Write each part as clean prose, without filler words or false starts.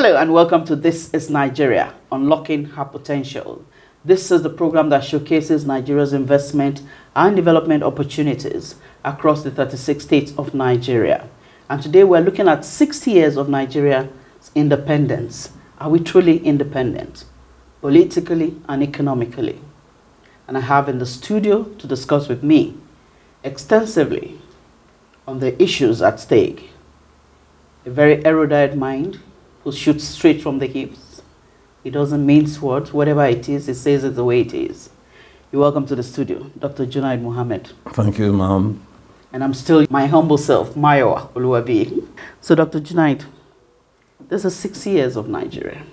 Hello and welcome to This is Nigeria, Unlocking Her Potential. This is the program that showcases Nigeria's investment and development opportunities across the 36 states of Nigeria. And today we're looking at 60 years of Nigeria's independence. Are we truly independent, politically and economically? And I have in the studio to discuss with me extensively on the issues at stake a very erudite mind who shoots straight from the hips. He doesn't mince words. Whatever it is, he says it the way it is. You're welcome to the studio, Dr. Junaid Muhammed. Thank you, ma'am. And I'm still my humble self, Mayowa Oluwabi. So, Dr. Junaid, this is 6 years of Nigeria.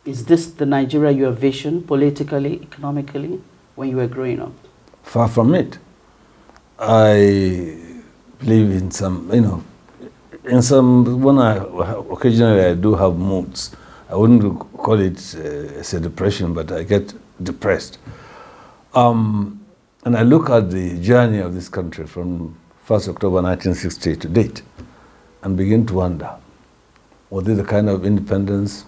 Is this the Nigeria you envisioned politically, economically, when you were growing up? Far from it. I believe in some, when occasionally I do have moods. I wouldn't call it as a depression, but I get depressed. And I look at the journey of this country from 1st October 1960 to date and begin to wonder, was it the kind of independence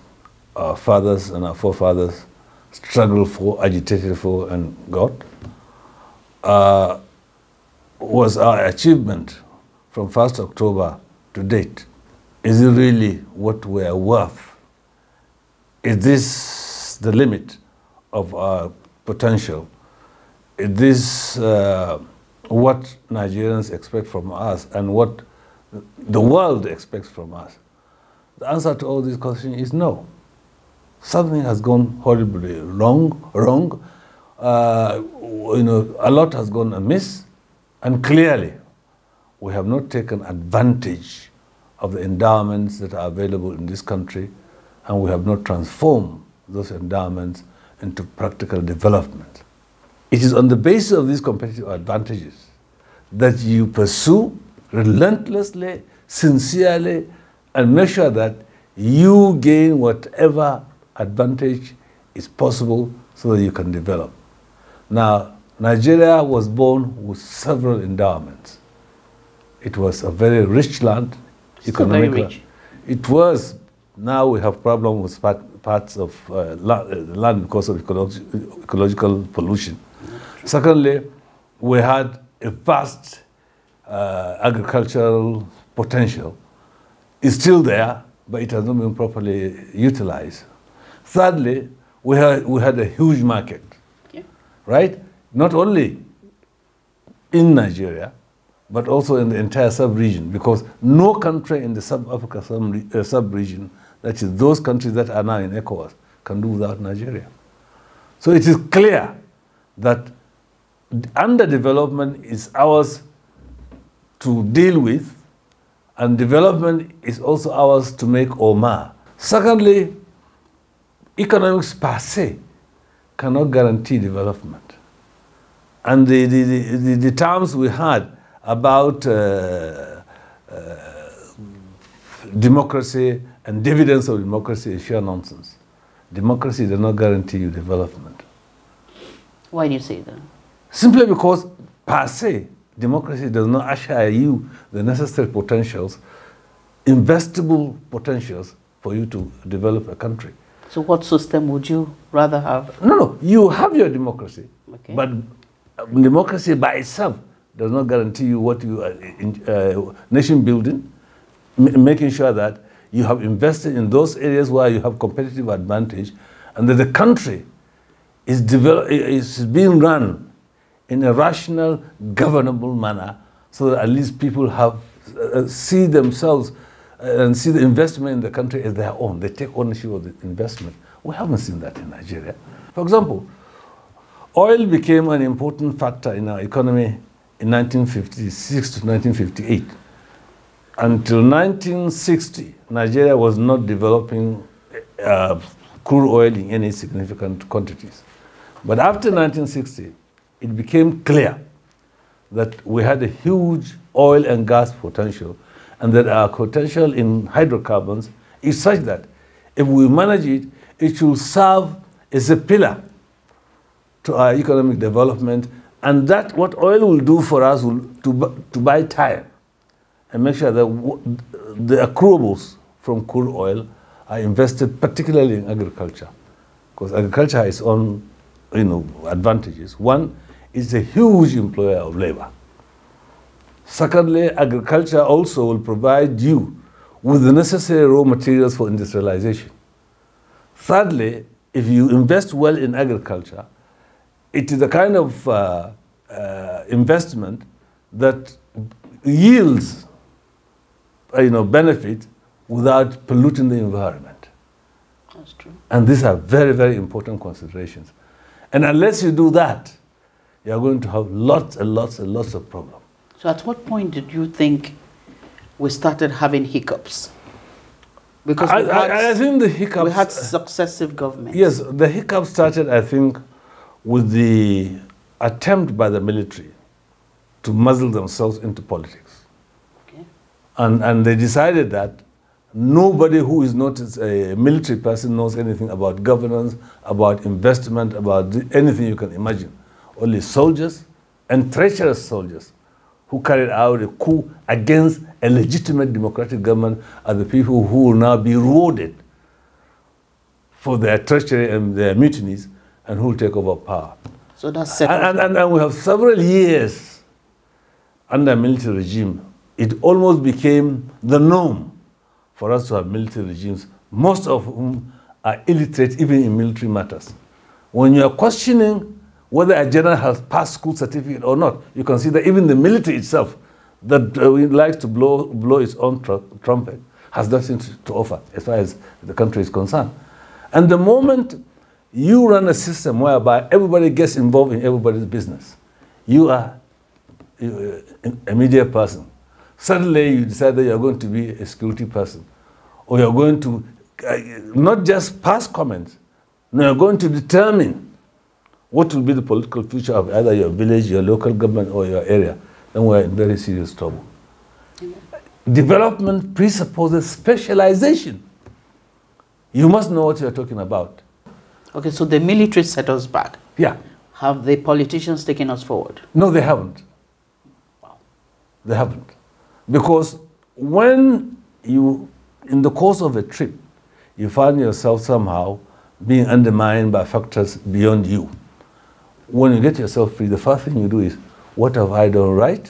our fathers and our forefathers struggled for, agitated for, and got? Was our achievement from 1st October to date, is it really what we're worth? Is this the limit of our potential? Is this what Nigerians expect from us and what the world expects from us? The answer to all these questions is no. Something has gone horribly wrong. A lot has gone amiss, and clearly we have not taken advantage of the endowments that are available in this country, and we have not transformed those endowments into practical development. It is on the basis of these competitive advantages that you pursue relentlessly, sincerely, and make sure that you gain whatever advantage is possible so that you can develop. Now, Nigeria was born with several endowments. It was a very rich land, economically. Very rich. It was. Now we have problems with parts of land because of ecological pollution. Secondly, we had a vast agricultural potential. It's still there, but it has not been properly utilized. Thirdly, we had a huge market, right? Not only in Nigeria, but also in the entire sub-region, because no country in the sub-Africa sub-region, that is those countries that are now in ECOWAS, can do without Nigeria. So it is clear that underdevelopment is ours to deal with, and development is also ours to make or mar. Secondly, economics per se cannot guarantee development. And the terms we had about democracy and dividends of democracy is sheer nonsense. Democracy does not guarantee you development. Why do you say that? Simply because, per se, democracy does not assure you the necessary potentials, investable potentials for you to develop a country. So what system would you rather have? No, you have your democracy, okay, but democracy by itself does not guarantee you what you are in nation building, making sure that you have invested in those areas where you have competitive advantage, and that the country is being run in a rational, governable manner, so that at least people have see themselves and see the investment in the country as their own. They take ownership of the investment. We haven't seen that in Nigeria. For example, oil became an important factor in our economy in 1956 to 1958. Until 1960, Nigeria was not developing crude oil in any significant quantities. But after 1960, it became clear that we had a huge oil and gas potential, and that our potential in hydrocarbons is such that if we manage it, it should serve as a pillar to our economic development, and that what oil will do for us will to buy time and make sure that the accruables from crude oil are invested particularly in agriculture, because agriculture has its own, advantages. One, it's a huge employer of labor. Secondly, agriculture also will provide you with the necessary raw materials for industrialization. Thirdly, if you invest well in agriculture, it is a kind of investment that yields benefit without polluting the environment. That's true. And these are very, very important considerations. And unless you do that, you are going to have lots and lots and lots of problems. So at what point did you think we started having hiccups? Because I think the hiccups... We had successive governments. Yes, the hiccups started, I think, with the attempt by the military to muzzle themselves into politics. Okay. And they decided that nobody who is not a military person knows anything about governance, about investment, about anything you can imagine. Only soldiers and treacherous soldiers who carried out a coup against a legitimate democratic government are the people who will now be rewarded for their treachery and their mutinies and who will take over power. So that's and we have several years under military regime. It almost became the norm for us to have military regimes, most of whom are illiterate even in military matters. When you are questioning whether a general has passed school certificate or not, you can see that even the military itself, that likes to blow its own trumpet, has nothing to offer as far as the country is concerned. And the moment you run a system whereby everybody gets involved in everybody's business, you are a media person. Suddenly you decide that you're going to be a security person, or you're going to not just pass comments, no, you're going to determine what will be the political future of either your village, your local government, or your area. Then we're in very serious trouble. Development presupposes specialization. You must know what you're talking about. Okay, so the military set us back. Yeah. Have the politicians taken us forward? No, they haven't. Wow. They haven't. Because when you, in the course of a trip, you find yourself somehow being undermined by factors beyond you, when you get yourself free, the first thing you do is, what have I done right?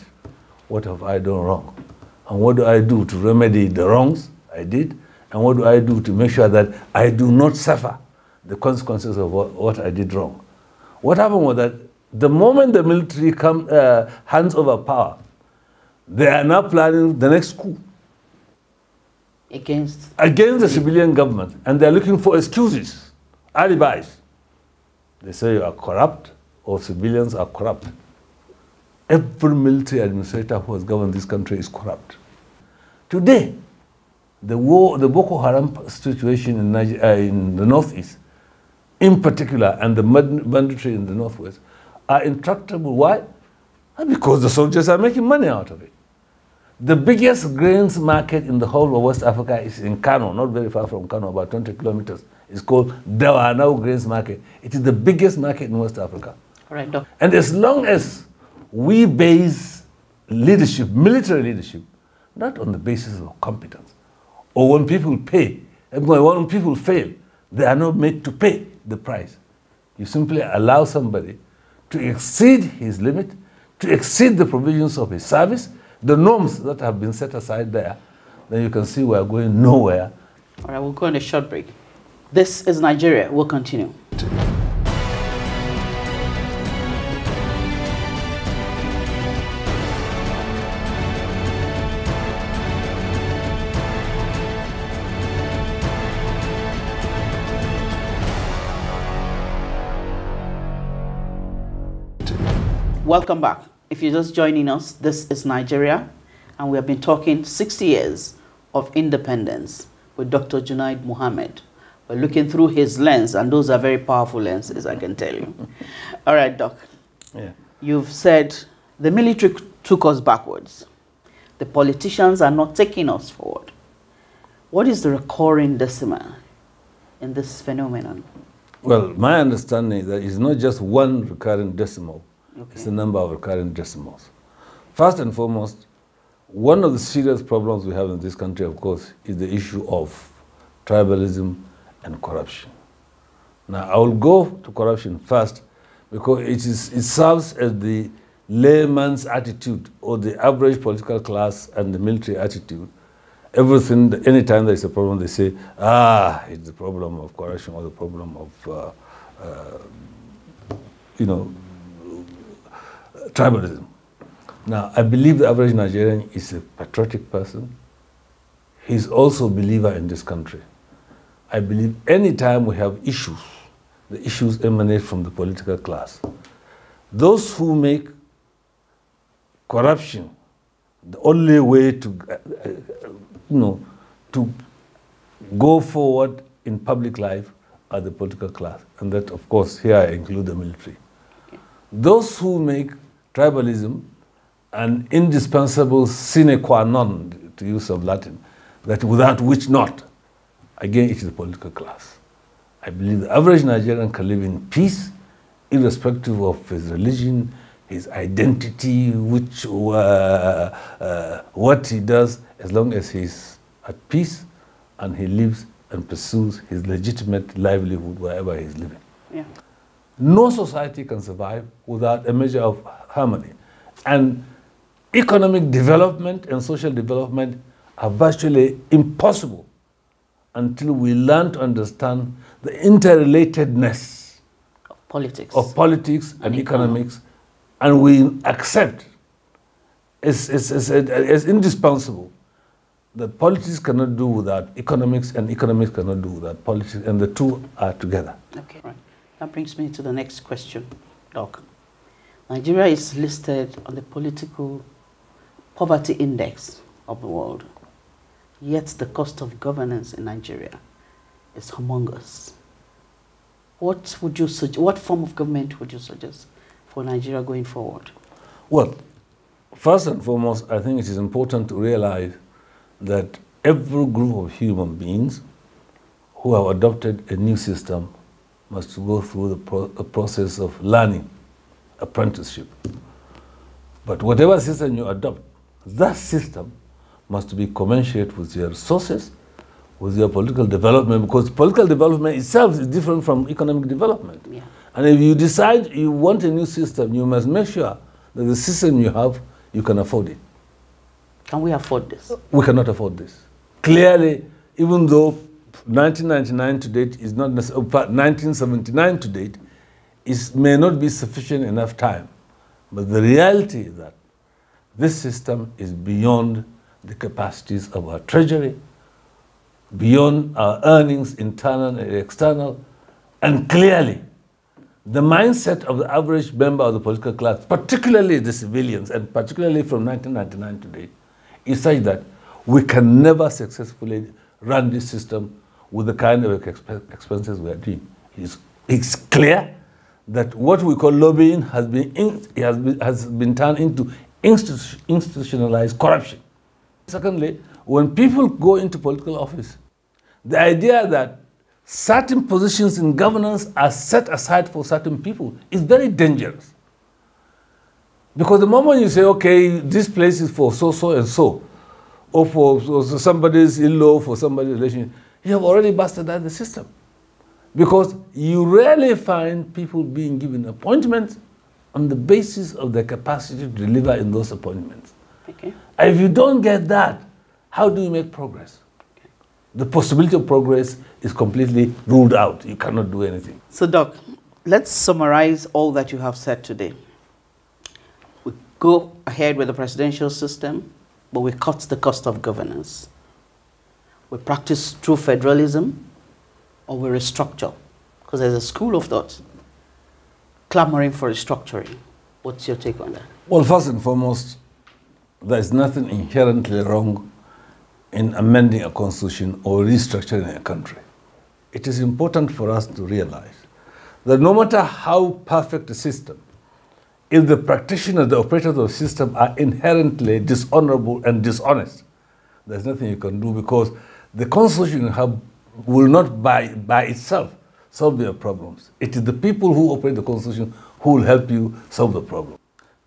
What have I done wrong? And what do I do to remedy the wrongs I did? And what do I do to make sure that I do not suffer the consequences of what I did wrong? What happened was that the moment the military hands over power, they are now planning the next coup against the civilian government. And they're looking for excuses, alibis. They say you are corrupt, or civilians are corrupt. Every military administrator who has governed this country is corrupt. Today, the Boko Haram situation in the northeast, in particular, and the banditry in the northwest, are intractable. Why? Because the soldiers are making money out of it. The biggest grains market in the whole of West Africa is in Kano, not very far from Kano, about 20 kilometers. It's called Dawanau Grains Market. It is the biggest market in West Africa. All right, Doc. And as long as we base leadership, military leadership, not on the basis of competence, or when people pay, and when people fail, they are not made to pay the price. You simply allow somebody to exceed his limit, to exceed the provisions of his service, the norms that have been set aside there, then you can see we are going nowhere. All right, we'll go on a short break. This is Nigeria. We'll continue. Welcome back. If you're just joining us, this is Nigeria, and we have been talking 60 years of independence with Dr. Junaid Muhammed. We're looking through his lens, and those are very powerful lenses, I can tell you. All right, Doc. Yeah. You've said the military took us backwards. The politicians are not taking us forward. What is the recurring decimal in this phenomenon? Well, my understanding is that it's not just one recurring decimal. Okay. It's the number of recurring decimals. First and foremost, One of the serious problems we have in this country, of course, is the issue of tribalism and corruption. Now, I will go to corruption first because it serves as the layman's attitude or the average political class and the military attitude. Everything, anytime there is a problem, they say, it's the problem of corruption or the problem of, tribalism. Now, I believe the average Nigerian is a patriotic person. He's also a believer in this country. I believe anytime we have issues, the issues emanate from the political class. Those who make corruption the only way to, to go forward in public life are the political class. And that, of course, here I include the military. Okay. Those who make tribalism an indispensable sine qua non, to use of Latin, that without which not, again, it is the political class. I believe the average Nigerian can live in peace, irrespective of his religion, his identity, what he does, as long as he's at peace and he lives and pursues his legitimate livelihood wherever he's living. Yeah. No society can survive without a measure of harmony. And economic development and social development are virtually impossible until we learn to understand the interrelatedness of politics and economics, and we accept as indispensable that politics cannot do without economics and economics cannot do without politics, and the two are together. Okay, right. That brings me to the next question, Doc. Nigeria is listed on the political poverty index of the world, yet the cost of governance in Nigeria is humongous. What form of government would you suggest for Nigeria going forward? Well, first and foremost, I think it is important to realize that every group of human beings who have adopted a new system must go through the process of learning, apprenticeship. But whatever system you adopt, that system must be commensurate with your resources, with your political development, because political development itself is different from economic development. Yeah. And if you decide you want a new system, you must make sure that the system you have, you can afford it. Can we afford this? We cannot afford this. Clearly, even though 1999 to date is not necessarily, 1979 to date may not be sufficient enough time. But the reality is that this system is beyond the capacities of our treasury, beyond our earnings, internal and external, and clearly the mindset of the average member of the political class, particularly the civilians, and particularly from 1999 to date, is such that we can never successfully run this system with the kind of expenses we are doing. It's clear that what we call lobbying has been turned into institutionalized corruption. Secondly, when people go into political office, the idea that certain positions in governance are set aside for certain people is very dangerous. Because the moment you say, okay, this place is for so and so, or for somebody's in-law, for somebody's relation, you have already busted out the system. Because you rarely find people being given appointments on the basis of their capacity to deliver in those appointments. Okay. And if you don't get that, how do you make progress? Okay. The possibility of progress is completely ruled out. You cannot do anything. So, Doc, let's summarize all that you have said today. We go ahead with the presidential system, but we cut the cost of governance. We practice true federalism, or we restructure, because there's a school of thought clamoring for restructuring. What's your take on that? Well, first and foremost, there is nothing inherently wrong in amending a constitution or restructuring a country. It is important for us to realize that no matter how perfect a system, if the practitioners, the operators of the system are inherently dishonorable and dishonest, there's nothing you can do, because the constitution will not by itself solve their problems. It is the people who operate the constitution who will help you solve the problem.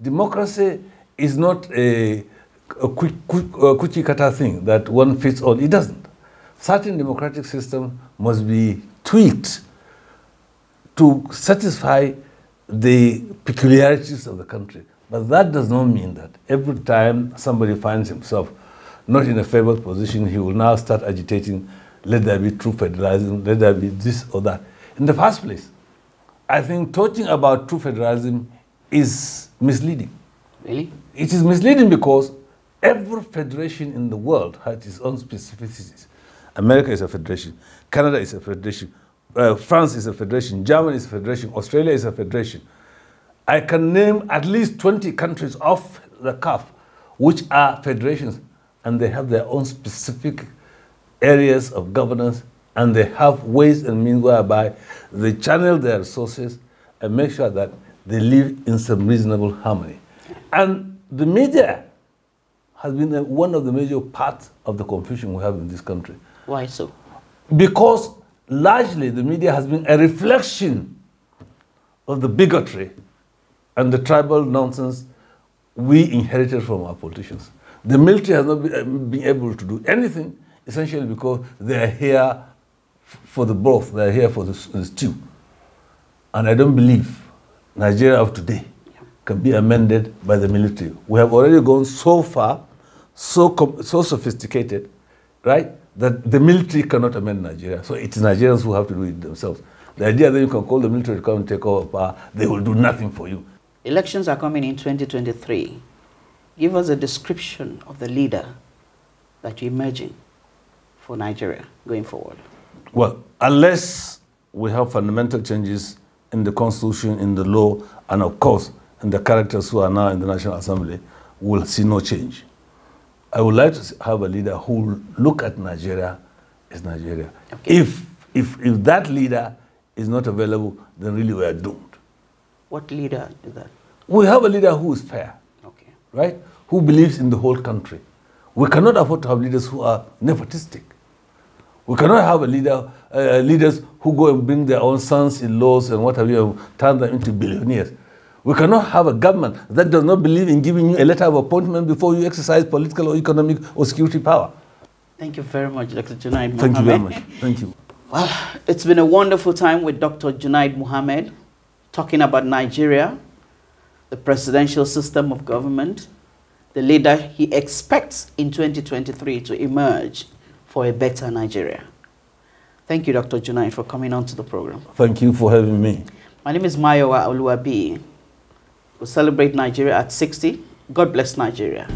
Democracy is not a a cookie cutter thing that one fits all. It doesn't. Certain democratic systems must be tweaked to satisfy the peculiarities of the country. But that does not mean that every time somebody finds himself not in a favored position, he will now start agitating, let there be true federalism, let there be this or that. In the first place, I think talking about true federalism is misleading. Really? It is misleading because every federation in the world has its own specificities. America is a federation, Canada is a federation, France is a federation, Germany is a federation, Australia is a federation. I can name at least 20 countries off the cuff which are federations, and they have their own specific areas of governance, and they have ways and means whereby they channel their resources and make sure that they live in some reasonable harmony. And the media has been one of the major parts of the confusion we have in this country. Why so? Because largely the media has been a reflection of the bigotry and the tribal nonsense we inherited from our politicians. The military has not been able to do anything, essentially because they are here for the broth, they are here for the stew. And I don't believe Nigeria of today can be amended by the military. We have already gone so far, so sophisticated, right, that the military cannot amend Nigeria. So it's Nigerians who have to do it themselves. The idea that you can call the military to come and take over power, they will do nothing for you. Elections are coming in 2023. Give us a description of the leader that you imagine for Nigeria going forward. Well, unless we have fundamental changes in the constitution, in the law, and of course, in the characters who are now in the National Assembly, we'll see no change. I would like to have a leader who will look at Nigeria as Nigeria. Okay. If that leader is not available, then really we are doomed. What leader is that? We have a leader who is fair, okay, right? Who believes in the whole country. We cannot afford to have leaders who are nepotistic. We cannot have leaders who go and bring their own sons-in-laws and what have you, and turn them into billionaires. We cannot have a government that does not believe in giving you a letter of appointment before you exercise political or economic or security power. Thank you very much, Dr. Junaid Muhammed. Thank you very much. Thank you. Well, it's been a wonderful time with Dr. Junaid Muhammed, talking about Nigeria, the presidential system of government, the leader he expects in 2023 to emerge for a better Nigeria. Thank you, Dr. Junaid, for coming on to the program. Thank you for having me. My name is Mayowa Oluwabi. We'll celebrate Nigeria at 60. God bless Nigeria.